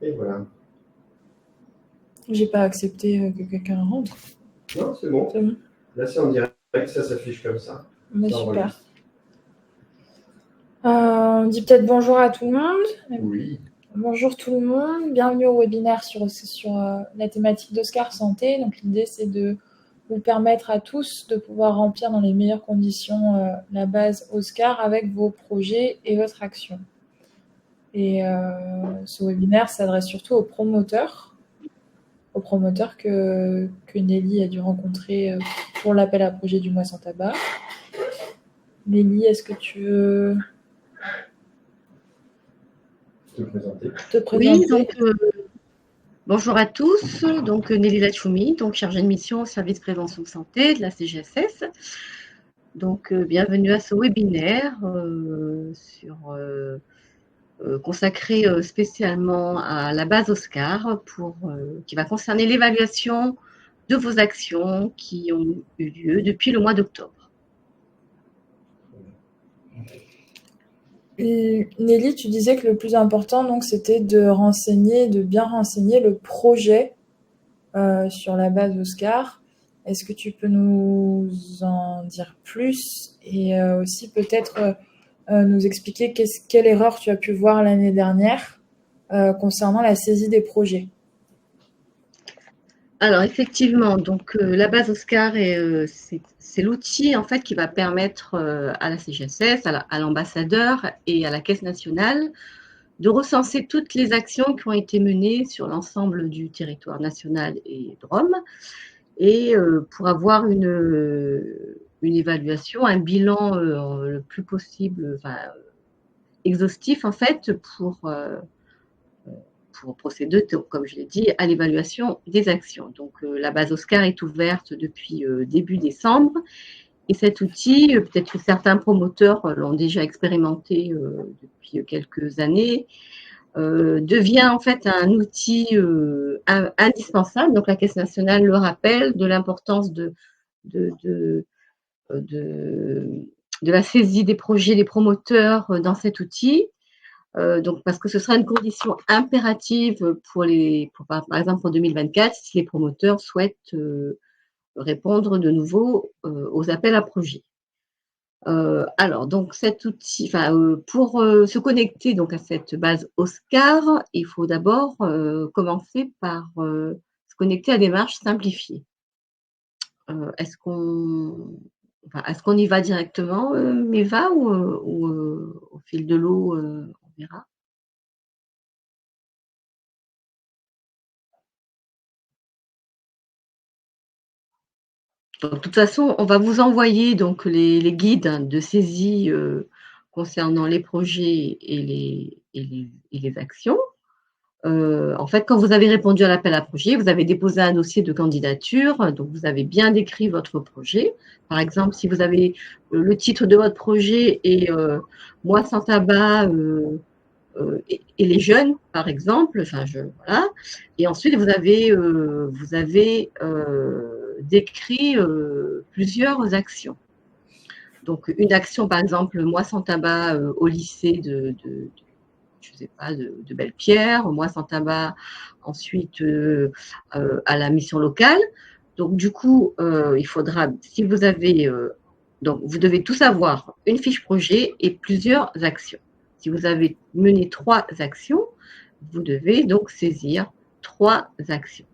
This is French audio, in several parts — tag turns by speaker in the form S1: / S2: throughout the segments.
S1: Et voilà.
S2: J'ai pas accepté que quelqu'un rentre.
S1: Non, c'est bon.
S2: C'est bon.
S1: Là, c'est en direct, ça s'affiche comme ça.
S2: Mais
S1: Ça
S2: super.
S1: enregistre.
S2: On dit peut-être bonjour à tout le monde.
S1: Oui.
S2: Bonjour tout le monde, bienvenue au webinaire sur la thématique d'Oscar Santé. Donc l'idée c'est de vous permettre à tous de pouvoir remplir dans les meilleures conditions la base Oscar avec vos projets et votre action. Et ce webinaire s'adresse surtout aux promoteurs que Nelly a dû rencontrer pour l'appel à projet du mois sans tabac. Nelly, est-ce que tu veux
S1: te présenter?
S3: Oui, donc bonjour à tous. Donc Nelly Lachoumi, donc chargée de mission au service prévention santé de la CGSS. Donc bienvenue à ce webinaire consacré spécialement à la base Oscar qui va concerner l'évaluation de vos actions qui ont eu lieu depuis le mois d'octobre.
S2: Nelly, tu disais que le plus important, donc, c'était de bien renseigner le projet sur la base Oscar. Est-ce que tu peux nous en dire plus et aussi peut-être nous expliquer quelle erreur tu as pu voir l'année dernière concernant la saisie des projets?
S3: Alors effectivement, donc la base Oscar c'est l'outil en fait qui va permettre à la CGSS, à l'ambassadeur et à la Caisse nationale de recenser toutes les actions qui ont été menées sur l'ensemble du territoire national et Drôme, et pour avoir une évaluation, un bilan le plus possible, exhaustif en fait pour procéder, comme je l'ai dit, à l'évaluation des actions. Donc, la base Oscar est ouverte depuis début décembre. Et cet outil, peut-être que certains promoteurs l'ont déjà expérimenté depuis quelques années, devient en fait un outil indispensable. Donc, la Caisse nationale le rappelle de l'importance de la saisie des projets des promoteurs dans cet outil. Donc, parce que ce sera une condition impérative par exemple, pour 2024, si les promoteurs souhaitent répondre de nouveau aux appels à projets. Alors, donc, cet outil, pour se connecter donc à cette base Oscar, il faut d'abord commencer par se connecter à des démarche simplifiée. Est-ce qu'on y va directement, Meva, ou au fil de l'eau, on verra? Donc, de toute façon, on va vous envoyer donc les guides de saisie concernant les projets et les actions. En fait, quand vous avez répondu à l'appel à projet, vous avez déposé un dossier de candidature, donc vous avez bien décrit votre projet. Par exemple, si vous avez le titre de votre projet et Moi sans tabac et les jeunes, par exemple, voilà. Et ensuite, vous avez décrit plusieurs actions. Donc, une action, par exemple, Moi sans tabac au lycée je sais pas, de Belle-Pierre, Moi sans tabac, ensuite à la mission locale. Donc, du coup, il faudra, si vous avez, donc vous devez tous avoir une fiche projet et plusieurs actions. Si vous avez mené 3 actions, vous devez donc saisir 3 actions.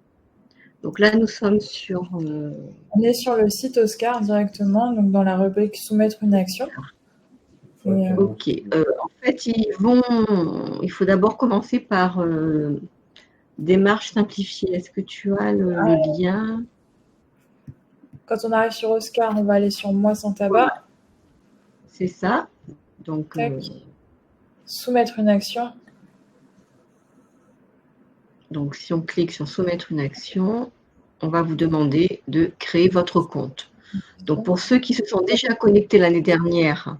S3: Donc là, nous sommes sur…
S2: On est sur le site Oscar directement, donc dans la rubrique Soumettre une action.
S3: Ok. En fait, il faut d'abord commencer par démarche simplifiée. Est-ce que tu as le lien?
S2: Quand on arrive sur Oscar, on va aller sur Moi sans tabac.
S3: C'est ça. Donc,
S2: soumettre une action.
S3: Donc, si on clique sur Soumettre une action, on va vous demander de créer votre compte. Donc, pour ceux qui se sont déjà connectés l'année dernière,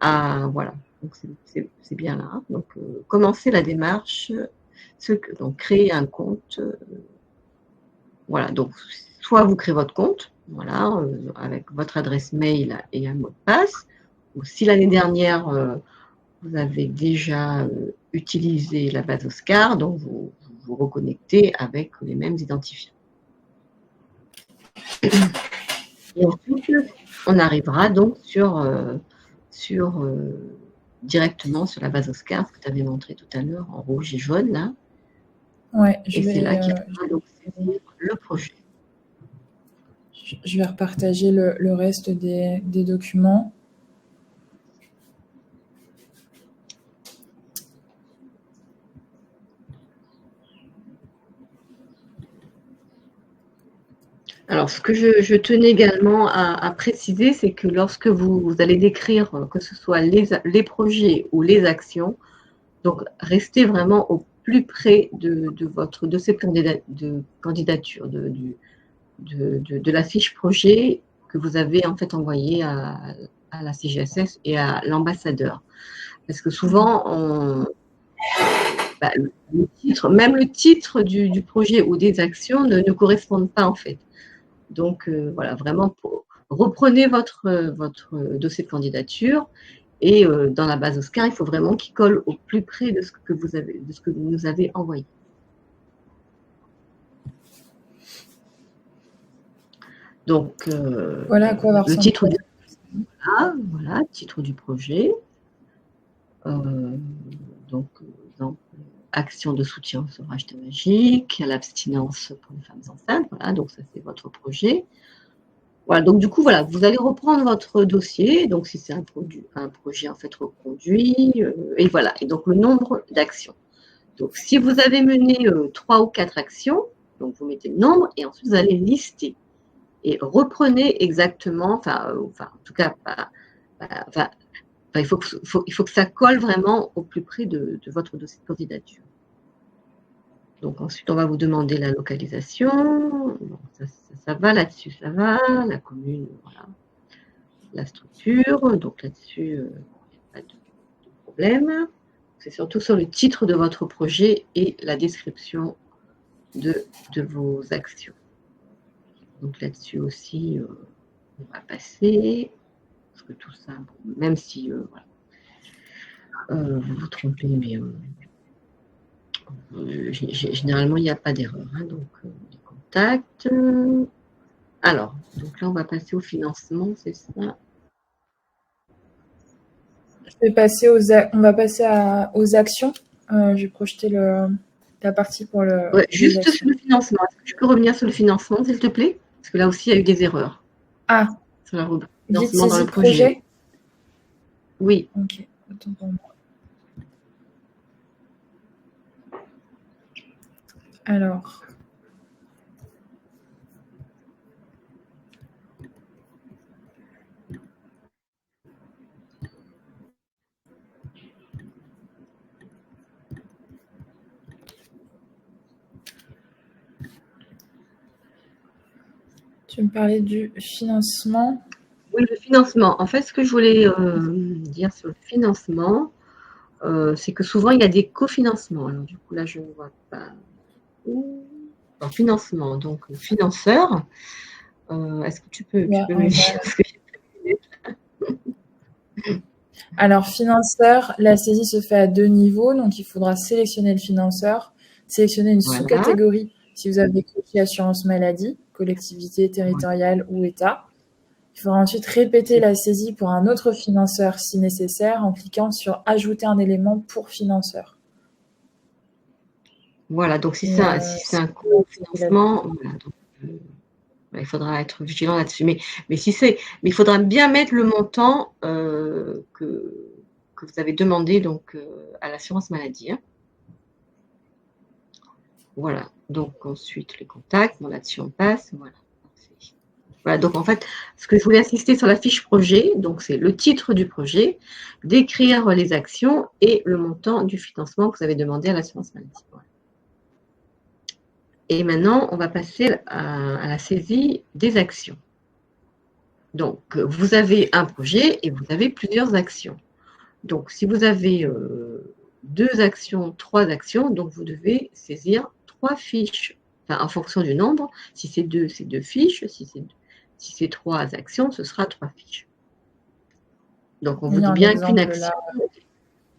S3: voilà, donc c'est bien là. Donc, commencez la démarche, donc créer un compte. Voilà, donc soit vous créez votre compte, voilà, avec votre adresse mail et un mot de passe. Ou si l'année dernière, vous avez déjà utilisez la base OSCAR, donc vous vous reconnectez avec les mêmes identifiants. Et ensuite, on arrivera donc directement sur la base OSCAR, ce que tu avais montré tout à l'heure en rouge et jaune, là.
S2: Ouais,
S3: Et c'est là qu'il faudra donc saisir le projet.
S2: je vais repartager le reste des documents.
S3: Alors, ce que je tenais également à préciser, c'est que lorsque vous allez décrire, que ce soit les projets ou les actions, donc restez vraiment au plus près de votre dossier de candidature, de la fiche projet que vous avez en fait envoyée à la CGSS et à l'ambassadeur. Parce que souvent, même le titre du projet ou des actions ne correspondent pas en fait. Donc voilà, vraiment, reprenez votre dossier de candidature et dans la base OSCAR, il faut vraiment qu'il colle au plus près de ce que vous nous avez envoyé. Donc
S2: voilà à quoi va
S3: le titre
S2: ressembler.
S3: voilà, titre du projet. Donc, exemple, action de soutien au sevrage tabagique, à l'abstinence pour les femmes enceintes. Voilà, donc ça c'est votre projet. Voilà, donc du coup, voilà, vous allez reprendre votre dossier, donc si c'est un projet en fait reconduit, et voilà, et donc le nombre d'actions. Donc si vous avez mené 3 ou 4 actions, donc vous mettez le nombre et ensuite vous allez lister. Et reprenez exactement, en tout cas, il faut que ça colle vraiment au plus près de votre dossier de candidature. Donc ensuite, on va vous demander la localisation. Bon, ça va là-dessus, ça va. La commune, voilà. La structure, donc là-dessus, il n'y a pas de problème. C'est surtout sur le titre de votre projet et la description de vos actions. Donc là-dessus aussi, on va passer. Parce que tout ça, bon, même si voilà, vous vous trompez, mais généralement, il n'y a pas d'erreur. Hein, donc, les contacts. Alors, donc là, on va passer au financement, c'est ça?
S2: On va passer aux actions. Je vais projeter la partie pour le.
S3: Ouais, juste sur le financement. Est-ce que tu peux revenir sur le financement, s'il te plaît? Parce que là aussi, il y a eu des erreurs.
S2: Ah,
S3: sur la rubrique
S2: guide
S3: financement dans
S2: saisie
S3: le projet. Oui.
S2: Ok, attends pour moi. Alors. Tu me parlais du financement.
S3: Oui, le financement. En fait, ce que je voulais dire sur le financement, c'est que souvent, il y a des cofinancements. Alors, du coup, là, je ne vois pas. En financement, donc financeur. Est-ce que tu peux me dire ce que j'ai fait?
S2: Alors, financeur, la saisie se fait à 2 niveaux. Donc, il faudra sélectionner le financeur, sélectionner une sous-catégorie si vous avez coché assurance maladie, collectivité territoriale ou État. Il faudra ensuite répéter la saisie pour un autre financeur si nécessaire en cliquant sur « Ajouter un élément pour financeur ».
S3: Voilà, donc si c'est un cofinancement, voilà, donc, il faudra être vigilant là-dessus. Mais il faudra bien mettre le montant que vous avez demandé donc, à l'assurance maladie. Hein. Voilà, donc ensuite les contacts, bon, là-dessus on passe. Voilà, donc en fait, ce que je voulais insister sur la fiche projet, donc c'est le titre du projet, décrire les actions et le montant du financement que vous avez demandé à l'assurance maladie. Voilà. Et maintenant, on va passer à la saisie des actions. Donc, vous avez un projet et vous avez plusieurs actions. Donc, si vous avez 2 actions, 3 actions, donc vous devez saisir 3 fiches. Enfin, en fonction du nombre, si c'est 2, c'est 2 fiches. Si c'est 3 actions, ce sera 3 fiches. Donc, on vous dit bien qu'une action…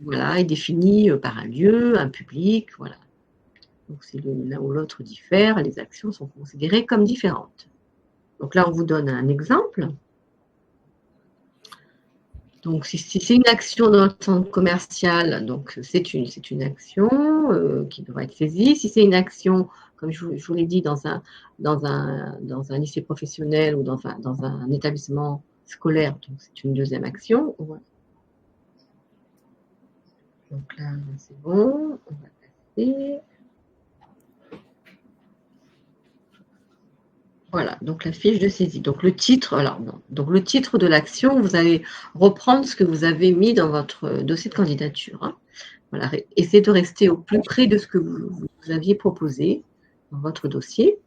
S3: voilà, est définie par un lieu, un public, voilà. Donc, si l'un ou l'autre diffère, les actions sont considérées comme différentes. Donc là, on vous donne un exemple. Donc, si c'est une action dans le centre commercial, donc c'est une action qui devra être saisie. Si c'est une action, comme je vous l'ai dit, dans un lycée professionnel ou dans un établissement scolaire, donc c'est une deuxième action. Voilà. Donc là, c'est bon. On va passer. Voilà, donc la fiche de saisie. Donc le titre, alors non. Donc le titre de l'action, vous allez reprendre ce que vous avez mis dans votre dossier de candidature. Hein. Voilà, essayez de rester au plus près de ce que vous aviez proposé dans votre dossier.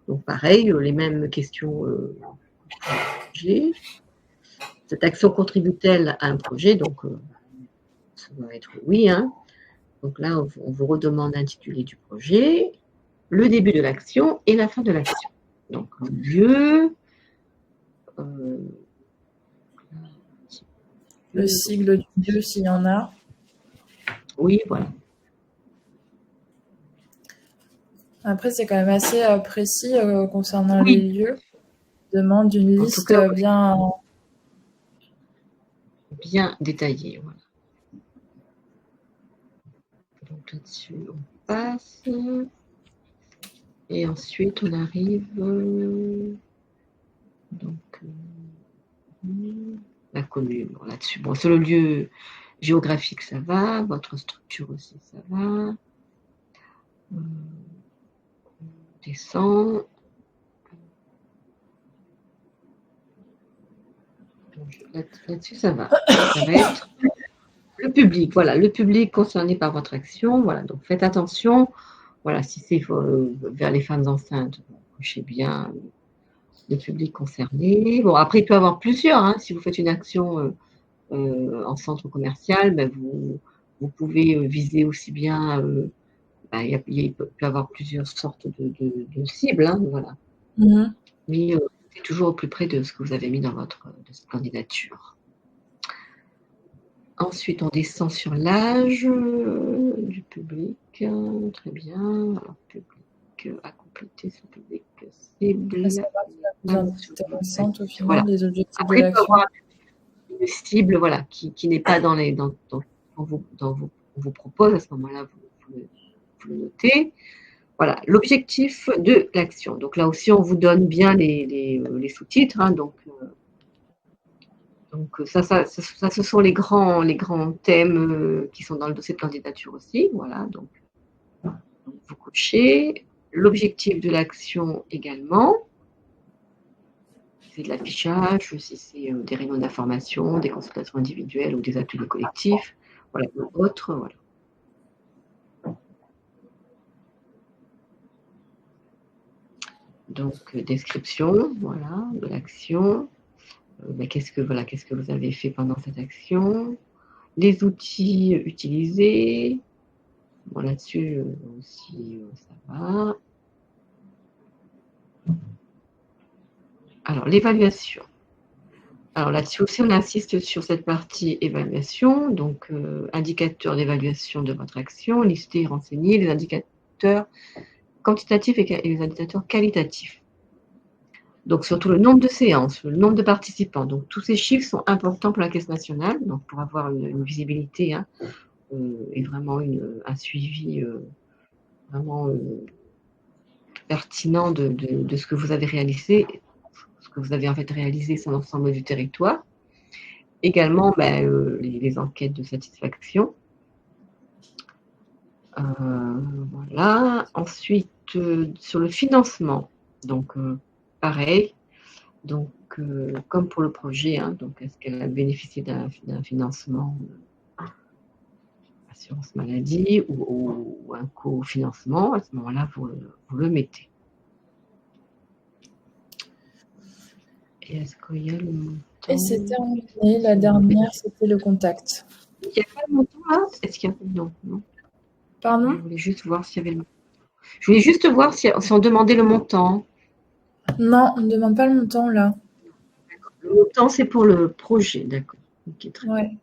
S3: Donc pareil, les mêmes questions. Cette action contribue-t-elle à un projet? Donc ça va être oui. Hein. Donc là, on vous redemande l'intitulé du projet, le début de l'action et la fin de l'action. Donc, le lieu,
S2: le sigle du lieu s'il y en a.
S3: Oui, voilà.
S2: Après, c'est quand même assez précis concernant les lieux. On demande une liste
S3: bien détaillée. Voilà. Donc là-dessus, on passe. Et ensuite, on arrive. La commune, bon, là-dessus. Bon, sur le lieu géographique, ça va. Votre structure aussi, ça va. On descend. Là-dessus, ça va. Ça va être le public. Voilà, le public concerné par votre action. Voilà, donc faites attention. Voilà, si c'est vers les femmes enceintes, cochez bien le public concerné. Bon, après, il peut y avoir plusieurs. Hein, si vous faites une action en centre commercial, ben vous pouvez viser aussi bien. Il peut y avoir plusieurs sortes de cibles. Hein, voilà. Mais c'est toujours au plus près de ce que vous avez mis dans votre candidature. Ensuite, on descend sur l'âge du public. Très bien. Alors, public à compléter, ce public cible.
S2: Ça va être plus intéressante au final,
S3: voilà.
S2: les objectifs
S3: Après,
S2: de l'action.
S3: Une cible voilà, qui n'est pas dans vous propose. À ce moment-là, vous le notez. Voilà, l'objectif de l'action. Donc là aussi, on vous donne bien les sous-titres. Hein, donc ça, ce sont les grands thèmes qui sont dans le dossier de candidature aussi. Voilà, donc vous cochez. L'objectif de l'action également. C'est de l'affichage, si c'est des réunions d'information, des consultations individuelles ou des ateliers collectifs. Voilà, autre, voilà. Donc, description, voilà, de l'action. Qu'est-ce que vous avez fait pendant cette action? Les outils utilisés. Bon, là-dessus aussi, ça va. Alors, l'évaluation. Alors là-dessus aussi, on insiste sur cette partie évaluation. Donc, indicateurs d'évaluation de votre action, lister et renseigner les indicateurs quantitatifs et les indicateurs qualitatifs. Donc, surtout le nombre de séances, le nombre de participants. Donc, tous ces chiffres sont importants pour la Caisse nationale, donc pour avoir une visibilité hein, et vraiment un suivi vraiment pertinent de ce que vous avez réalisé, ce que vous avez en fait réalisé sur l'ensemble du territoire. Également, les enquêtes de satisfaction. Voilà. Ensuite, sur le financement, donc pareil. Donc, comme pour le projet, hein, donc est-ce qu'elle a bénéficié d'un financement assurance maladie ou un cofinancement? À ce moment-là, vous le mettez. Et est-ce qu'il y a le montant?
S2: Et c'est terminé. La dernière, c'était le contact.
S3: Il n'y a pas de montant là? Est-ce qu'il y a... Non.
S2: Pardon?
S3: Je voulais juste voir s'il y avait le montant. Je voulais juste voir si on demandait le montant.
S2: Non, on ne demande pas le montant là.
S3: Le montant, c'est pour le projet, d'accord. Okay,
S2: ouais.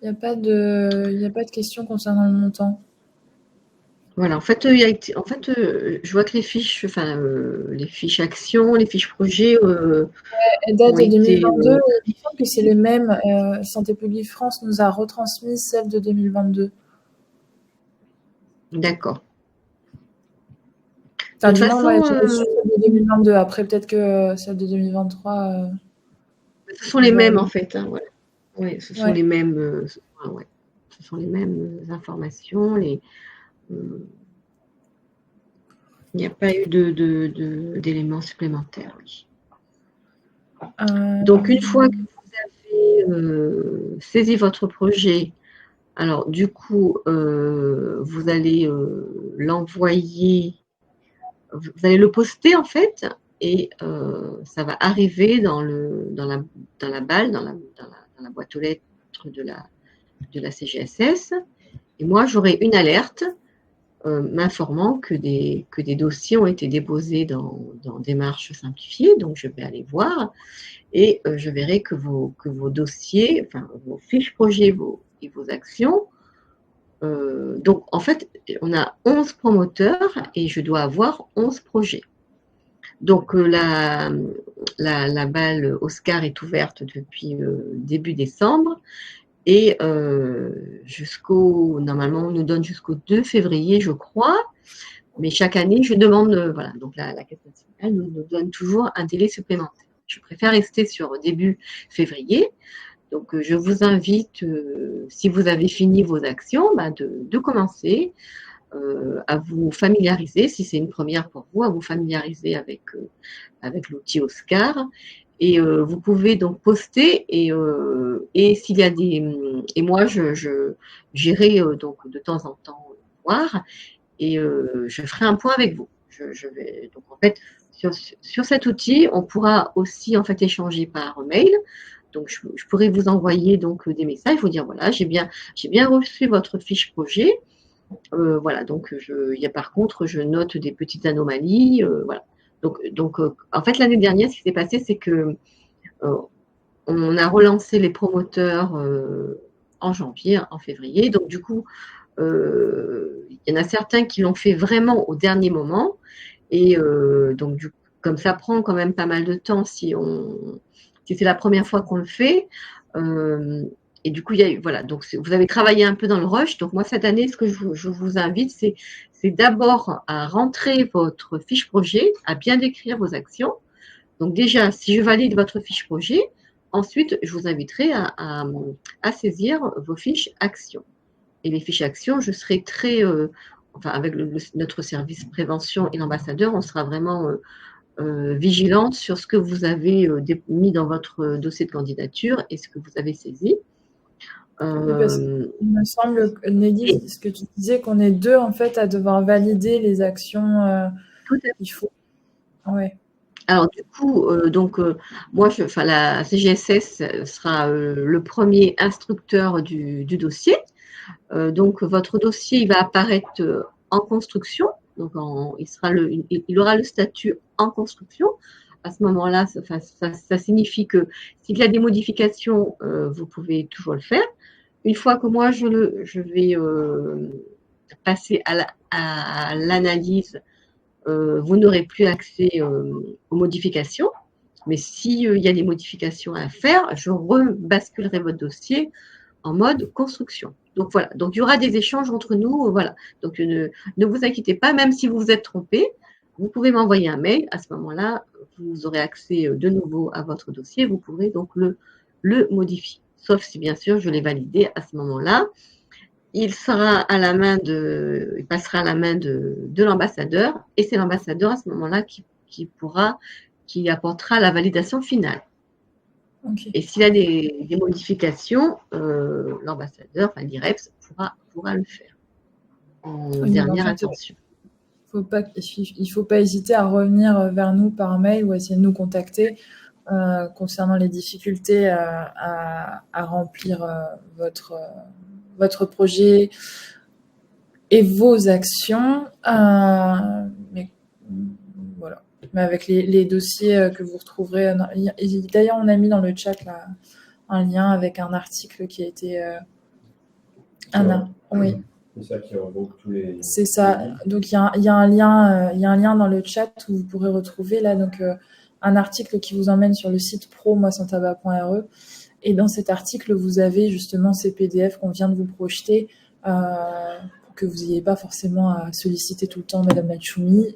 S2: Il n'y a pas de questions concernant le montant.
S3: Voilà, en fait, je vois que les fiches actions, les fiches projets
S2: Elle date
S3: ont
S2: de
S3: été
S2: 2022 et il me semble que c'est les mêmes. Santé publique France nous a retransmis celle de 2022.
S3: d'accord.
S2: Enfin,
S3: De toute
S2: du moins, moi,
S3: façon,
S2: j'ai reçu celle de 2022. Après, peut-être que celle de 2023,
S3: ce sont
S2: il
S3: les
S2: va
S3: mêmes
S2: aller.
S3: en fait, hein, voilà. Oui, ce sont
S2: Ouais.
S3: les mêmes, ouais. Ce sont les mêmes informations. Euh, il n'y a pas eu d'éléments supplémentaires. Oui. Donc, une fois que vous avez saisi votre projet, alors du coup, vous allez l'envoyer, vous allez le poster en fait, et ça va arriver dans la balle, dans la boîte aux lettres de la CGSS. Et moi, j'aurai une alerte m'informant que des dossiers ont été déposés dans démarche simplifiée. Donc, je vais aller voir et je verrai que vos dossiers, enfin, vos fiches projets et vos actions. Donc, en fait, on a 11 promoteurs et je dois avoir 11 projets. Donc, la balle Oscar est ouverte depuis début décembre. Et normalement, on nous donne jusqu'au 2 février, je crois. Mais chaque année, je demande, voilà, donc la Caisse nationale nous donne toujours un délai supplémentaire. Je préfère rester sur début février. Donc, je vous invite, si vous avez fini vos actions, de commencer à vous familiariser, si c'est une première pour vous, à vous familiariser avec l'outil Oscar. Et vous pouvez donc poster et s'il y a et moi j'irai donc de temps en temps voir et je ferai un point avec vous. Je vais donc en fait sur cet outil, on pourra aussi en fait échanger par mail. Donc je pourrais vous envoyer donc des messages, vous dire voilà j'ai bien reçu votre fiche projet. Voilà, donc par contre, je note des petites anomalies. Voilà. Donc en fait, l'année dernière, ce qui s'est passé, c'est que on a relancé les promoteurs en janvier, en février. Donc du coup, il y en a certains qui l'ont fait vraiment au dernier moment. Et donc, comme ça prend quand même pas mal de temps si c'est la première fois qu'on le fait. Et du coup, voilà, donc vous avez travaillé un peu dans le rush. Donc moi, cette année, ce que je vous invite, c'est d'abord à rentrer votre fiche projet, à bien décrire vos actions. Donc déjà, si je valide votre fiche projet, ensuite, je vous inviterai à saisir vos fiches actions. Et les fiches actions, je serai enfin avec notre service prévention et l'ambassadeur, on sera vraiment vigilante sur ce que vous avez mis dans votre dossier de candidature et ce que vous avez saisi.
S2: Oui, parce qu'il me semble, Nelly, ce que tu disais, qu'on est deux en fait à devoir valider les actions.
S3: Tout à fait.
S2: Il faut. Ouais.
S3: Alors du coup, moi, la CGSS sera le premier instructeur du dossier. Donc votre dossier il va apparaître en construction. Donc il aura le statut en construction. À ce moment-là, ça signifie que s'il y a des modifications, vous pouvez toujours le faire. Une fois que moi je vais passer à l'analyse, vous n'aurez plus accès aux modifications. Mais s'il y a des modifications à faire, je rebasculerai votre dossier en mode construction. Donc voilà, donc il y aura des échanges entre nous, voilà. Donc ne vous inquiétez pas, même si vous vous êtes trompé, vous pouvez m'envoyer un mail. À ce moment-là, vous aurez accès de nouveau à votre dossier. Vous pourrez donc le modifier. Sauf si bien sûr je l'ai validé à ce moment-là. Il passera à la main de l'ambassadeur et c'est l'ambassadeur à ce moment-là qui apportera la validation finale.
S2: Okay.
S3: Et s'il y a des modifications, l'ambassadeur, enfin l'IREPS, pourra le faire en dernière intention.
S2: Il faut pas hésiter à revenir vers nous par mail ou essayer de nous contacter concernant les difficultés à remplir votre projet et vos actions. Mais voilà. Mais avec les dossiers que vous retrouverez. D'ailleurs, on a mis dans le chat là, un lien avec un article qui a été Anna, oui.
S1: C'est ça qui regroupe tous les.
S2: C'est ça. Donc, il y a un lien dans le chat où vous pourrez retrouver là, donc, un article qui vous emmène sur le site pro-moissontabac.re. Et dans cet article, vous avez justement ces PDF qu'on vient de vous projeter pour que vous n'ayez pas forcément à solliciter tout le temps Madame Machoumi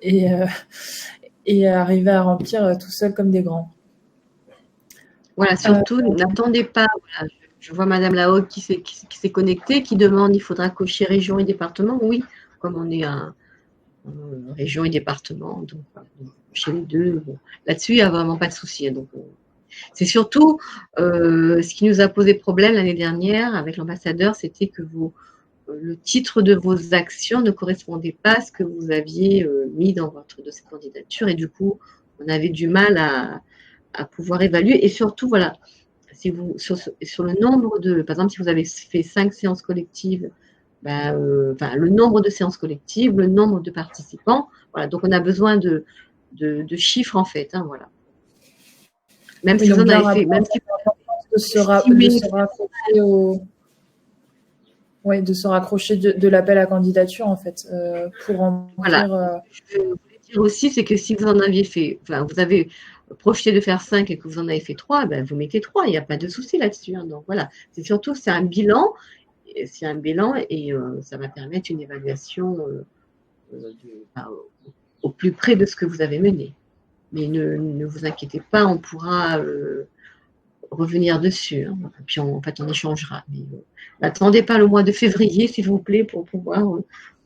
S2: et arriver à remplir tout seul comme des grands.
S3: Voilà, surtout, n'attendez pas. Voilà, je vois Madame Lahaut qui s'est connectée, qui demande il faudra cocher région et département. Oui, comme on est un région et département, donc chez les deux, bon, là-dessus, il n'y a vraiment pas de souci. Donc, c'est surtout ce qui nous a posé problème l'année dernière avec l'ambassadeur, c'était que le titre de vos actions ne correspondait pas à ce que vous aviez mis dans votre dossier de candidature et du coup, on avait du mal à pouvoir évaluer. Et surtout, voilà, si vous, sur le nombre de, par exemple, si vous avez fait 5 séances collectives, le nombre de séances collectives, le nombre de participants, voilà, donc on a besoin de chiffres en fait, hein, voilà. Même si vous en avez fait, même si
S2: de se raccrocher de l'appel à candidature en fait pour remplir.
S3: Voilà. Je voulais dire aussi, c'est que si vous en aviez fait, enfin, vous avez projeté de faire 5 et que vous en avez fait 3, ben, vous mettez 3, il n'y a pas de souci là-dessus. Hein. Donc voilà, c'est surtout, c'est un bilan et ça va permettre une évaluation au plus près de ce que vous avez mené. Mais ne vous inquiétez pas, on pourra revenir dessus. Hein. Et puis en fait, on échangera. Mais n'attendez pas le mois de février, s'il vous plaît, pour pouvoir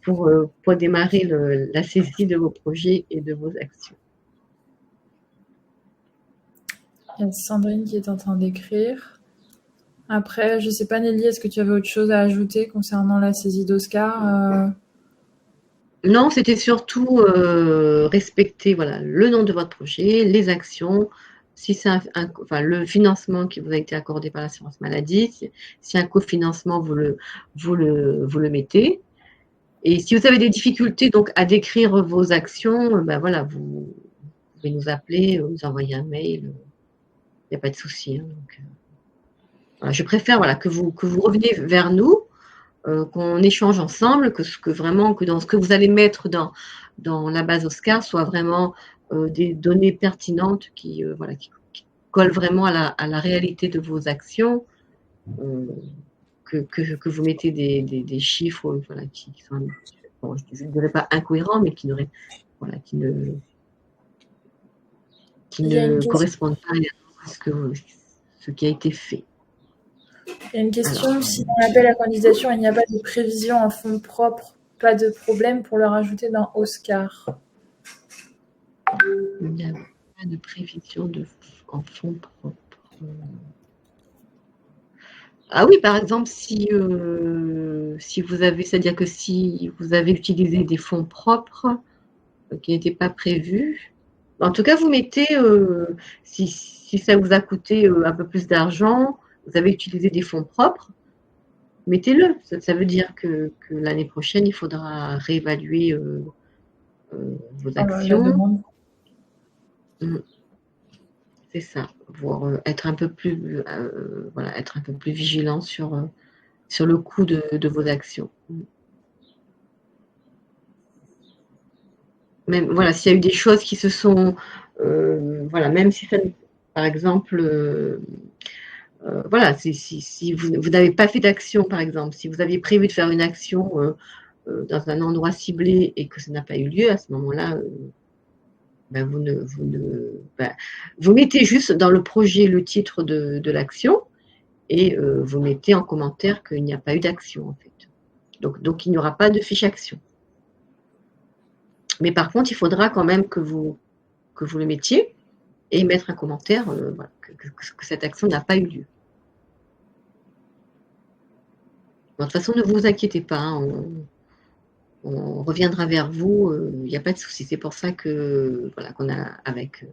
S3: pour démarrer la saisie de vos projets et de vos actions.
S2: Il y a Sandrine qui est en train d'écrire. Après, je ne sais pas, Nelly, est-ce que tu avais autre chose à ajouter concernant la saisie d'Oscar
S3: Non, c'était surtout respecter le nom de votre projet, les actions, si c'est le financement qui vous a été accordé par l'assurance maladie, si un cofinancement, vous le mettez. Et si vous avez des difficultés donc à décrire vos actions, vous pouvez nous appeler, nous envoyer un mail. Il n'y a pas de souci. Hein, je préfère que vous reveniez vers nous, qu'on échange ensemble, que dans ce que vous allez mettre dans la base Oscar soit vraiment des données pertinentes qui collent vraiment à la réalité de vos actions, que vous mettez des chiffres qui sont, je ne dirais pas incohérents, mais qui ne correspondent pas à ce qui a été fait.
S2: Il y a une question, alors, si dans l'appel à candidature, il n'y a pas de prévision en fonds propres, pas de problème pour le rajouter dans Oscar?
S3: Il n'y a pas de prévision en fonds propres. Ah oui, par exemple, si vous avez, c'est-à-dire que si vous avez utilisé des fonds propres qui n'étaient pas prévus, en tout cas, vous mettez, si ça vous a coûté un peu plus d'argent, vous avez utilisé des fonds propres, mettez-le. Ça veut dire que l'année prochaine, il faudra réévaluer vos actions. C'est ça, pour être un peu plus, vigilant sur le coût de vos actions. Même s'il y a eu des choses qui se sont, même si ça, par exemple, si vous n'avez pas fait d'action, par exemple, si vous aviez prévu de faire une action dans un endroit ciblé et que ça n'a pas eu lieu, à ce moment-là, vous mettez juste dans le projet le titre de l'action et vous mettez en commentaire qu'il n'y a pas eu d'action, en fait. Donc, il n'y aura pas de fiche action. Mais par contre, il faudra quand même que vous le mettiez et mettre un commentaire que cette action n'a pas eu lieu. Bon, de toute façon, ne vous inquiétez pas, hein, on reviendra vers vous, il n'y a pas de souci. C'est pour ça qu'on a avec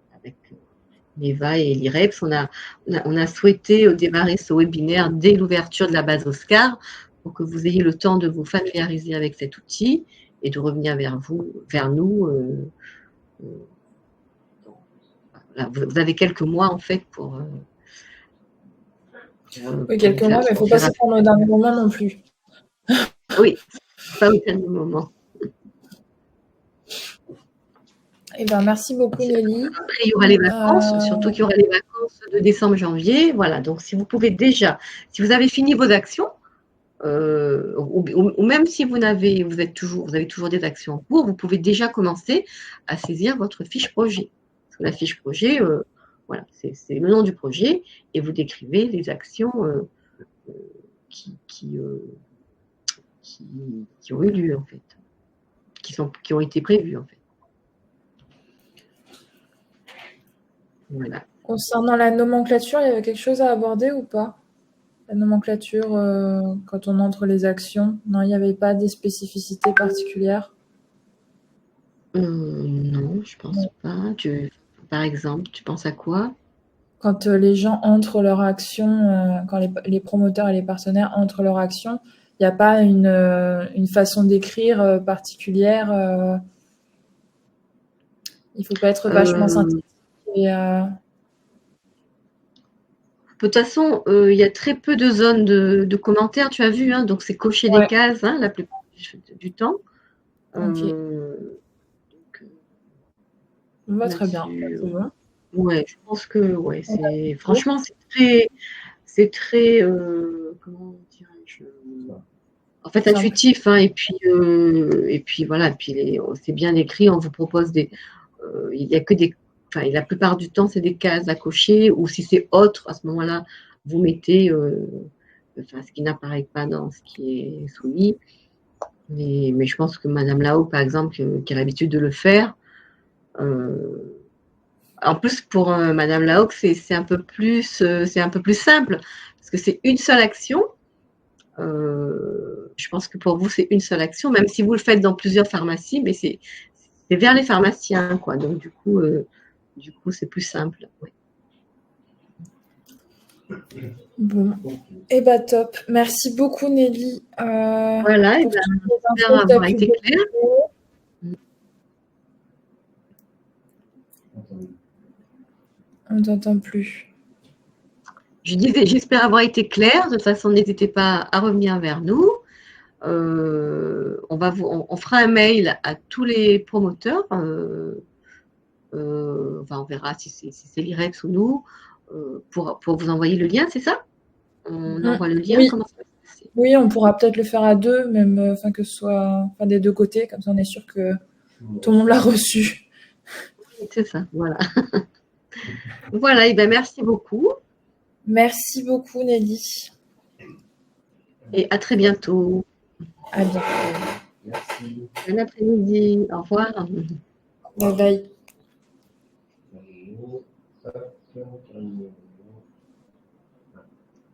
S3: Neva et l'IREPS, on a souhaité démarrer ce webinaire dès l'ouverture de la base Oscar pour que vous ayez le temps de vous familiariser avec cet outil et de revenir vers nous. Vous avez quelques mois en fait pour.
S2: Oui, quelques mois, mais il ne faut pas se prendre au dernier moment non plus.
S3: Oui, pas au dernier moment.
S2: Eh ben, merci beaucoup, Nelly.
S3: Après, il y aura les vacances, surtout qu'il y aura les vacances de décembre, janvier. Voilà, donc si vous pouvez déjà, si vous avez fini vos actions, ou même si vous avez toujours des actions en cours, vous pouvez déjà commencer à saisir votre fiche projet. Parce que la fiche projet, voilà, c'est le nom du projet et vous décrivez les actions qui ont eu lieu en fait, qui ont été prévues en fait. Voilà.
S2: Concernant la nomenclature, il y avait quelque chose à aborder ou pas? La nomenclature, quand on entre les actions, non, il n'y avait pas des spécificités particulières?
S3: Non, je pense pas. Par exemple, tu penses à quoi?
S2: Quand les gens entrent leur action, quand les promoteurs et les partenaires entrent leur action, il n'y a pas une façon d'écrire particulière. Il ne faut pas être vachement synthétique.
S3: De toute façon, il y a très peu de zones de commentaires, tu as vu, hein, donc c'est cocher des
S2: Ouais.
S3: cases hein, la plupart du temps.
S2: Ok. Très bien. C'est bon.
S3: Ouais, je pense que ouais, franchement c'est très comment dirais-je, en fait
S2: Simple.
S3: intuitif hein, et puis voilà, puis c'est bien écrit, on vous propose il y a que la plupart du temps c'est des cases à cocher ou si c'est autre à ce moment-là vous mettez ce qui n'apparaît pas dans ce qui est soumis. Mais je pense que Madame Lao, par exemple, qui a l'habitude de le faire, en plus pour Madame Lao, c'est un peu plus simple parce que c'est une seule action. Je pense que pour vous c'est une seule action, même si vous le faites dans plusieurs pharmacies, mais c'est vers les pharmaciens, quoi. Donc du coup c'est plus simple. Ouais.
S2: Bon. Eh bah top. Merci beaucoup Nelly
S3: Voilà,
S2: pour toutes les
S3: j'espère
S2: infos que tu as
S3: avoir
S2: pu
S3: été claire.
S2: donner. On ne t'entend plus.
S3: Je disais, j'espère avoir été claire. De toute façon, n'hésitez pas à revenir vers nous. On fera un mail à tous les promoteurs. On verra si c'est l'IREX ou nous pour vous envoyer le lien, c'est ça? On envoie le lien,
S2: Oui.
S3: comment ça va se passer?
S2: Oui, on pourra peut-être le faire à deux, même que ce soit des deux côtés, comme ça on est sûr que tout le monde l'a reçu.
S3: C'est ça, voilà. Voilà, et bien merci beaucoup.
S2: Merci beaucoup Nelly.
S3: Et à très bientôt.
S2: À bientôt.
S1: Merci.
S3: Bon après-midi. Au revoir.
S2: Bye bye.
S1: Bonjour.